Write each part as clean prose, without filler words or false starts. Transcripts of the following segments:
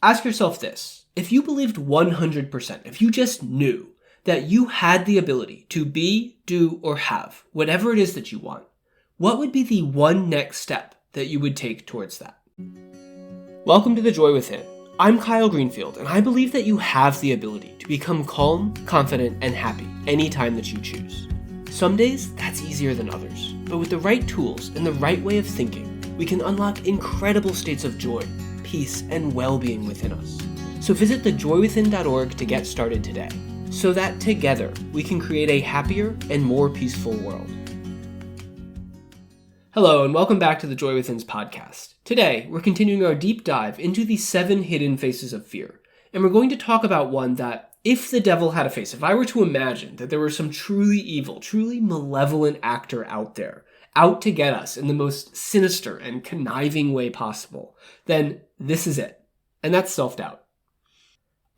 Ask yourself this. If you believed 100%, if you just knew that you had the ability to be, do, or have whatever it is that you want, what would be the one next step that you would take towards that? Welcome to The Joy Within. I'm Kyle Greenfield, and I believe that you have the ability to become calm, confident, and happy anytime that you choose. Some days, that's easier than others, but with the right tools and the right way of thinking, we can unlock incredible states of joy, peace, and well-being within us. So visit thejoywithin.org to get started today, so that together we can create a happier and more peaceful world. Hello, and welcome back to the Joy Within's podcast. Today, we're continuing our deep dive into the 7 hidden faces of fear, and we're going to talk about one that, if the devil had a face, if I were to imagine that there were some truly evil, truly malevolent actor out there, out to get us in the most sinister and conniving way possible, then this is it, and that's self-doubt.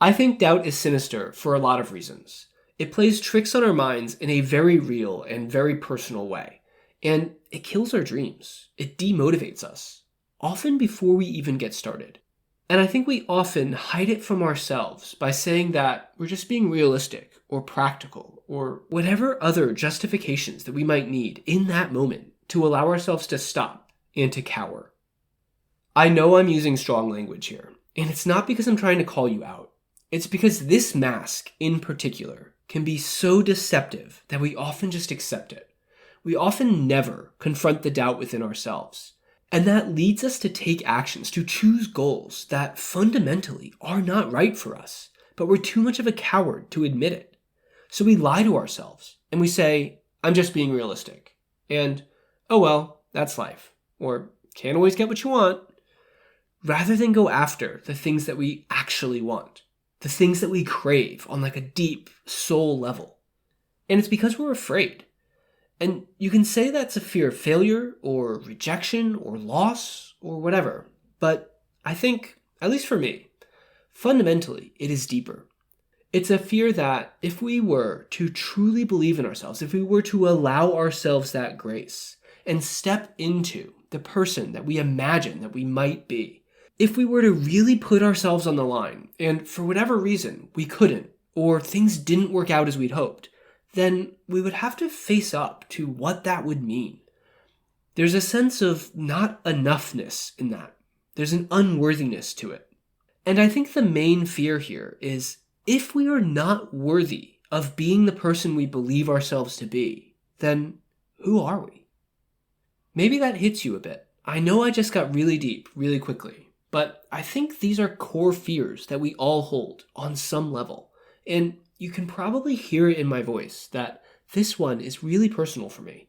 I think doubt is sinister for a lot of reasons. It plays tricks on our minds in a very real and very personal way. And it kills our dreams. It demotivates us, often before we even get started. And I think we often hide it from ourselves by saying that we're just being realistic or practical or whatever other justifications that we might need in that moment to allow ourselves to stop and to cower. I know I'm using strong language here, and it's not because I'm trying to call you out. It's because this mask in particular can be so deceptive that we often just accept it. We often never confront the doubt within ourselves. And that leads us to take actions, to choose goals that fundamentally are not right for us, but we're too much of a coward to admit it. So we lie to ourselves and we say, I'm just being realistic. And, oh well, that's life. Or, can't always get what you want. Rather than go after the things that we actually want, the things that we crave on like a deep soul level. And it's because we're afraid. And you can say that's a fear of failure or rejection or loss or whatever. But I think, at least for me, fundamentally, it is deeper. It's a fear that if we were to truly believe in ourselves, if we were to allow ourselves that grace and step into the person that we imagine that we might be, if we were to really put ourselves on the line and for whatever reason we couldn't or things didn't work out as we'd hoped, then we would have to face up to what that would mean. There's a sense of not enoughness in that. There's an unworthiness to it. And I think the main fear here is if we are not worthy of being the person we believe ourselves to be, then who are we? Maybe that hits you a bit. I know I just got really deep really quickly, but I think these are core fears that we all hold on some level. And you can probably hear it in my voice that this one is really personal for me.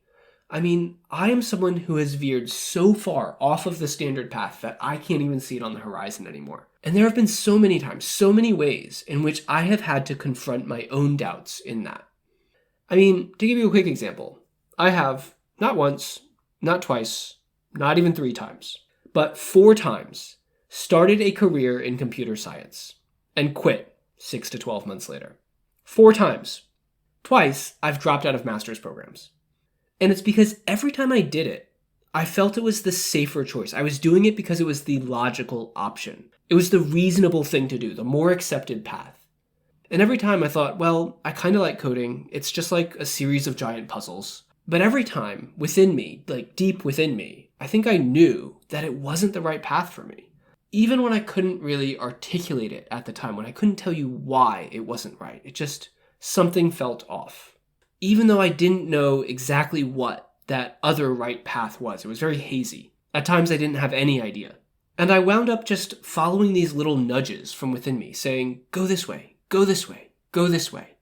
I mean, I am someone who has veered so far off of the standard path that I can't even see it on the horizon anymore. And there have been so many times, so many ways in which I have had to confront my own doubts in that. I mean, to give you a quick example, I have not once, not twice, not even 3 times, but 4 times started a career in computer science and quit 6 to 12 months later. 4 times. Twice, I've dropped out of master's programs. And it's because every time I did it, I felt it was the safer choice. I was doing it because it was the logical option. It was the reasonable thing to do, the more accepted path. And every time I thought, well, I kind of like coding. It's just like a series of giant puzzles. But every time, within me, like deep within me, I think I knew that it wasn't the right path for me. Even when I couldn't really articulate it at the time, when I couldn't tell you why it wasn't right, it just, something felt off. Even though I didn't know exactly what that other right path was, it was very hazy. At times I didn't have any idea. And I wound up just following these little nudges from within me, saying, go this way, go this way, go this way.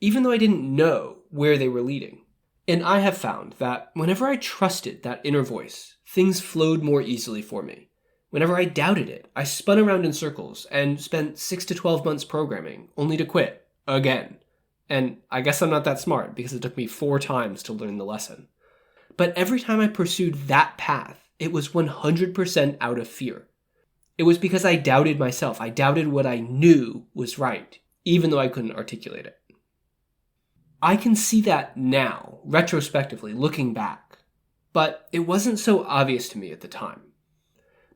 Even though I didn't know where they were leading. And I have found that whenever I trusted that inner voice, things flowed more easily for me. Whenever I doubted it, I spun around in circles and spent 6 to 12 months programming, only to quit, again. And I guess I'm not that smart because it took me 4 times to learn the lesson. But every time I pursued that path, it was 100% out of fear. It was because I doubted myself. I doubted what I knew was right, even though I couldn't articulate it. I can see that now, retrospectively, looking back. But it wasn't so obvious to me at the time.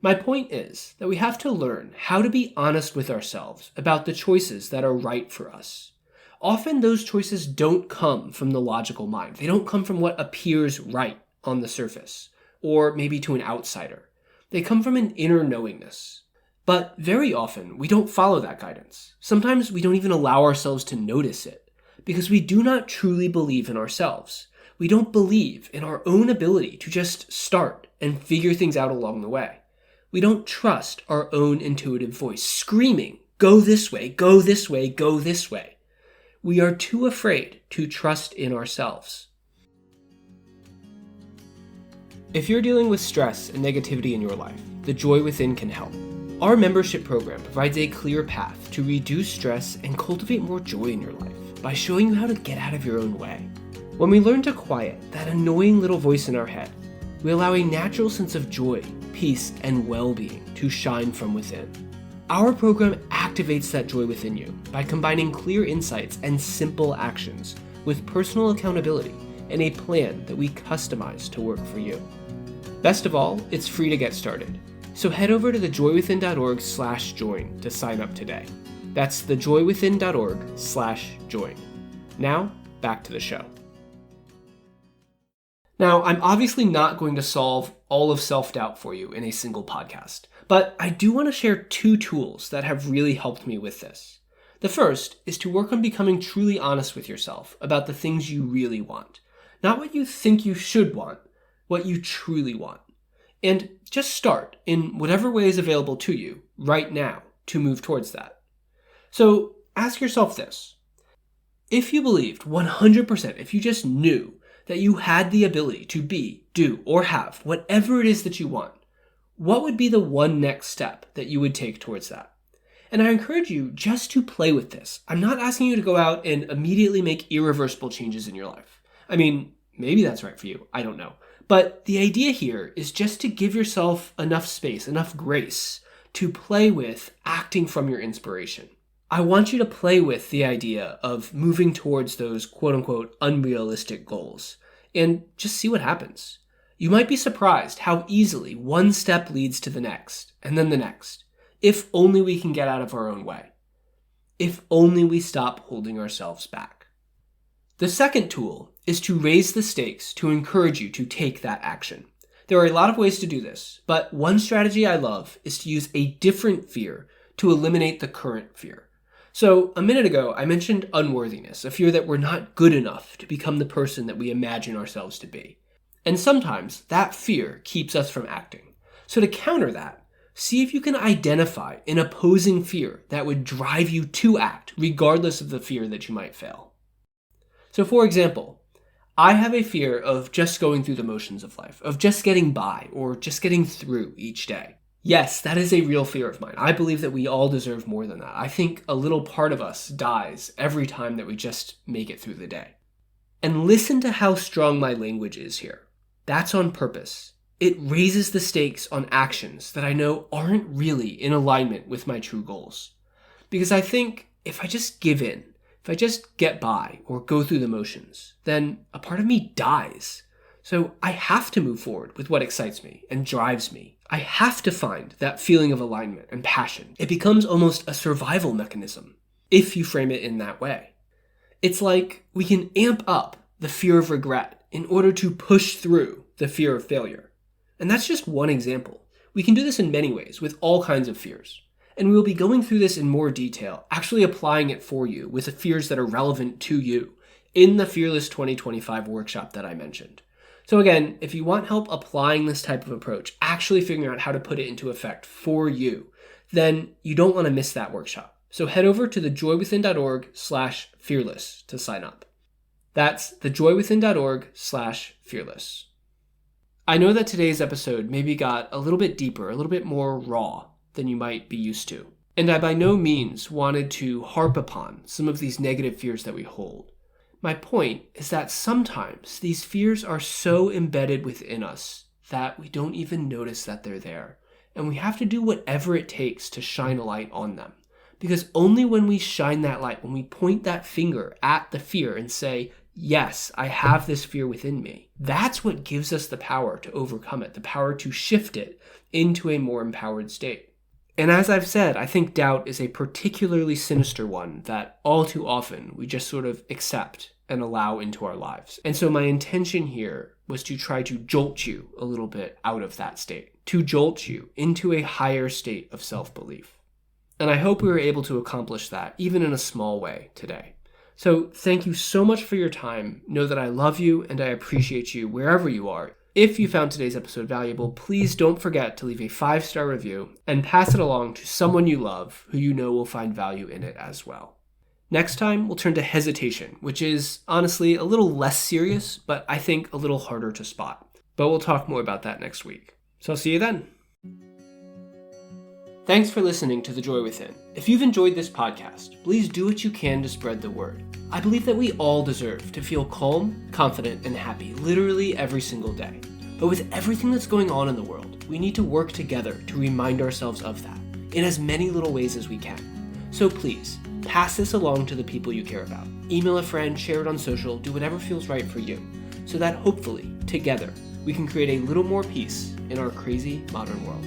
My point is that we have to learn how to be honest with ourselves about the choices that are right for us. Often those choices don't come from the logical mind. They don't come from what appears right on the surface, or maybe to an outsider. They come from an inner knowingness. But very often, we don't follow that guidance. Sometimes we don't even allow ourselves to notice it, because we do not truly believe in ourselves. We don't believe in our own ability to just start and figure things out along the way. We don't trust our own intuitive voice screaming, "Go this way, go this way, go this way." We are too afraid to trust in ourselves. If you're dealing with stress and negativity in your life, the Joy Within can help. Our membership program provides a clear path to reduce stress and cultivate more joy in your life by showing you how to get out of your own way. When we learn to quiet that annoying little voice in our head, we allow a natural sense of joy, peace, and well-being to shine from within. Our program activates that joy within you by combining clear insights and simple actions with personal accountability and a plan that we customize to work for you. Best of all, it's free to get started. So head over to thejoywithin.org/join to sign up today. That's thejoywithin.org/join. Now, back to the show. Now, I'm obviously not going to solve all of self-doubt for you in a single podcast, but I do want to share 2 tools that have really helped me with this. The first is to work on becoming truly honest with yourself about the things you really want. Not what you think you should want, what you truly want. And just start in whatever way is available to you right now to move towards that. So ask yourself this. If you believed 100%, if you just knew that you had the ability to be, do, or have whatever it is that you want, what would be the one next step that you would take towards that? And I encourage you just to play with this. I'm not asking you to go out and immediately make irreversible changes in your life. I mean, maybe that's right for you. I don't know. But the idea here is just to give yourself enough space, enough grace to play with acting from your inspiration. I want you to play with the idea of moving towards those quote-unquote unrealistic goals and just see what happens. You might be surprised how easily one step leads to the next and then the next, if only we can get out of our own way. If only we stop holding ourselves back. The second tool is to raise the stakes to encourage you to take that action. There are a lot of ways to do this, but one strategy I love is to use a different fear to eliminate the current fear. So a minute ago, I mentioned unworthiness, a fear that we're not good enough to become the person that we imagine ourselves to be. And sometimes that fear keeps us from acting. So to counter that, see if you can identify an opposing fear that would drive you to act, regardless of the fear that you might fail. So for example, I have a fear of just going through the motions of life, of just getting by or just getting through each day. Yes, that is a real fear of mine. I believe that we all deserve more than that. I think a little part of us dies every time that we just make it through the day. And listen to how strong my language is here. That's on purpose. It raises the stakes on actions that I know aren't really in alignment with my true goals. Because I think if I just give in, if I just get by or go through the motions, then a part of me dies. So I have to move forward with what excites me and drives me. I have to find that feeling of alignment and passion. It becomes almost a survival mechanism if you frame it in that way. It's like we can amp up the fear of regret in order to push through the fear of failure. And that's just one example. We can do this in many ways with all kinds of fears. And we will be going through this in more detail, actually applying it for you with the fears that are relevant to you in the Fearless 2025 workshop that I mentioned. So again, if you want help applying this type of approach, actually figuring out how to put it into effect for you, then you don't want to miss that workshop. So head over to thejoywithin.org/fearless to sign up. That's thejoywithin.org/fearless. I know that today's episode maybe got a little bit deeper, a little bit more raw than you might be used to. And I by no means wanted to harp upon some of these negative fears that we hold. My point is that sometimes these fears are so embedded within us that we don't even notice that they're there. And we have to do whatever it takes to shine a light on them. Because only when we shine that light, when we point that finger at the fear and say, yes, I have this fear within me. That's what gives us the power to overcome it, the power to shift it into a more empowered state. And as I've said, I think doubt is a particularly sinister one that all too often we just sort of accept and allow into our lives. And so my intention here was to try to jolt you a little bit out of that state, to jolt you into a higher state of self-belief. And I hope we were able to accomplish that, even in a small way today. So thank you so much for your time. Know that I love you and I appreciate you wherever you are. If you found today's episode valuable, please don't forget to leave a 5-star review and pass it along to someone you love who you know will find value in it as well. Next time, we'll turn to hesitation, which is honestly a little less serious, but I think a little harder to spot. But we'll talk more about that next week. So I'll see you then. Thanks for listening to The Joy Within. If you've enjoyed this podcast, please do what you can to spread the word. I believe that we all deserve to feel calm, confident, and happy literally every single day. But with everything that's going on in the world, we need to work together to remind ourselves of that in as many little ways as we can. So please, pass this along to the people you care about. Email a friend, share it on social, do whatever feels right for you, so that hopefully, together, we can create a little more peace in our crazy modern world.